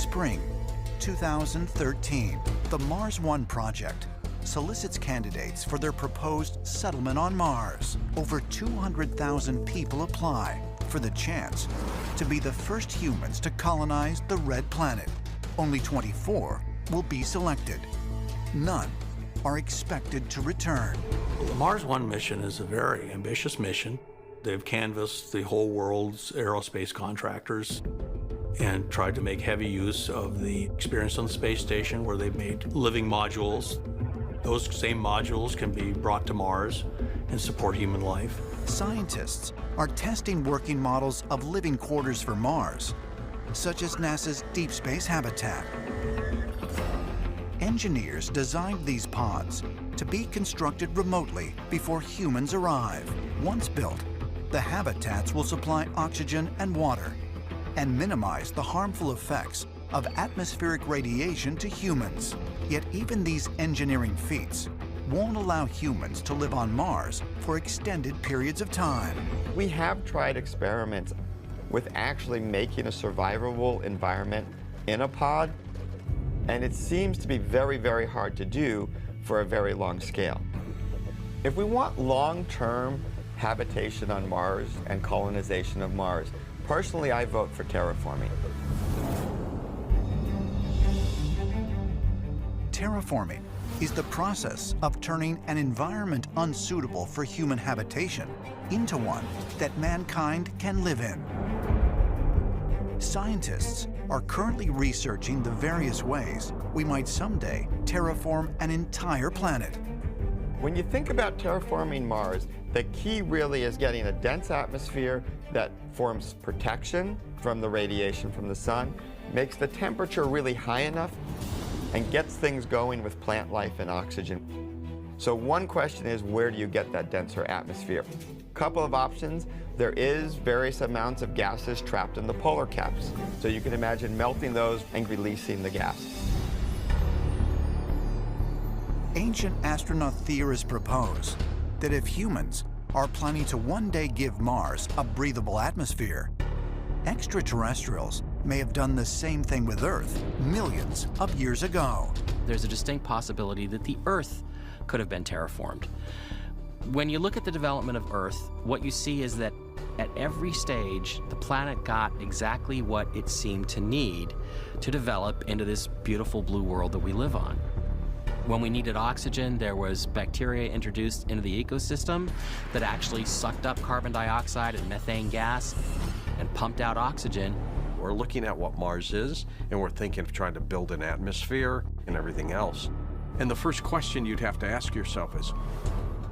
Spring 2013, the Mars One project solicits candidates for their proposed settlement on Mars. Over 200,000 people apply for the chance to be the first humans to colonize the Red Planet. Only 24 will be selected. None are expected to return. The Mars One mission is a very ambitious mission. They've canvassed the whole world's aerospace contractors and tried to make heavy use of the experience on the space station, where they've made living modules. Those same modules can be brought to Mars and support human life. Scientists are testing working models of living quarters for Mars, such as NASA's deep space habitat. Engineers designed these pods to be constructed remotely before humans arrive. Once built, the habitats will supply oxygen and water and minimize the harmful effects of atmospheric radiation to humans. Yet even these engineering feats won't allow humans to live on Mars for extended periods of time. We have tried experiments with actually making a survivable environment in a pod, and it seems to be very, very hard to do for a very long scale. If we want long-term habitation on Mars and colonization of Mars, personally, I vote for terraforming. Terraforming is the process of turning an environment unsuitable for human habitation into one that mankind can live in. Scientists are currently researching the various ways we might someday terraform an entire planet. When you think about terraforming Mars, the key really is getting a dense atmosphere that forms protection from the radiation from the sun, makes the temperature really high enough, and gets things going with plant life and oxygen. So one question is, where do you get that denser atmosphere? Couple of options. There is various amounts of gases trapped in the polar caps. So you can imagine melting those and releasing the gas. Ancient astronaut theorists propose that if humans are planning to one day give Mars a breathable atmosphere, extraterrestrials may have done the same thing with Earth millions of years ago. There's a distinct possibility that the Earth could have been terraformed. When you look at the development of Earth, what you see is that at every stage, the planet got exactly what it seemed to need to develop into this beautiful blue world that we live on. When we needed oxygen, there was bacteria introduced into the ecosystem that actually sucked up carbon dioxide and methane gas and pumped out oxygen. We're looking at what Mars is, and we're thinking of trying to build an atmosphere and everything else. And the first question you'd have to ask yourself is,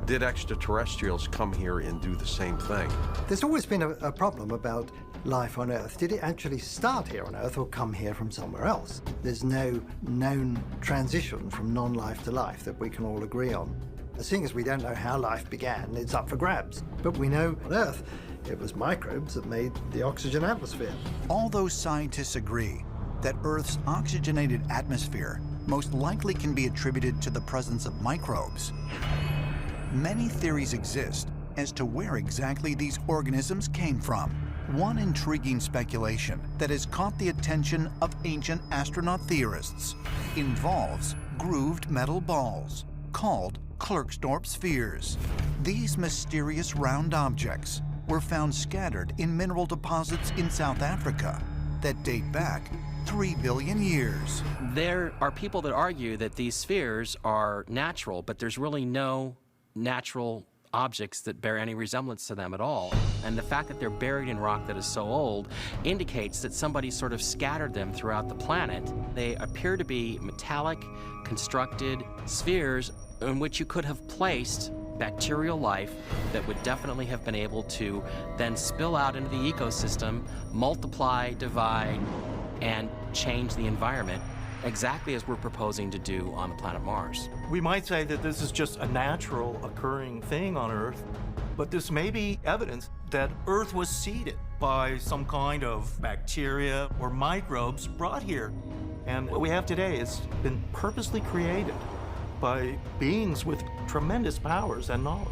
did extraterrestrials come here and do the same thing? There's always been a problem about life on Earth. Did it actually start here on Earth or come here from somewhere else? There's no known transition from non-life to life that we can all agree on. Seeing as we don't know how life began, it's up for grabs. But we know on Earth, it was microbes that made the oxygen atmosphere. All those scientists agree that Earth's oxygenated atmosphere most likely can be attributed to the presence of microbes. Many theories exist as to where exactly these organisms came from. One intriguing speculation that has caught the attention of ancient astronaut theorists involves grooved metal balls called Klerksdorp spheres. These mysterious round objects were found scattered in mineral deposits in South Africa that date back 3 billion years. There are people that argue that these spheres are natural, but there's really no natural objects that bear any resemblance to them at all. And the fact that they're buried in rock that is so old indicates that somebody sort of scattered them throughout the planet. They appear to be metallic, constructed spheres in which you could have placed bacterial life that would definitely have been able to then spill out into the ecosystem, multiply, divide, and change the environment exactly as we're proposing to do on the planet Mars. We might say that this is just a natural occurring thing on Earth, but this may be evidence that Earth was seeded by some kind of bacteria or microbes brought here. And what we have today has been purposely created by beings with tremendous powers and knowledge.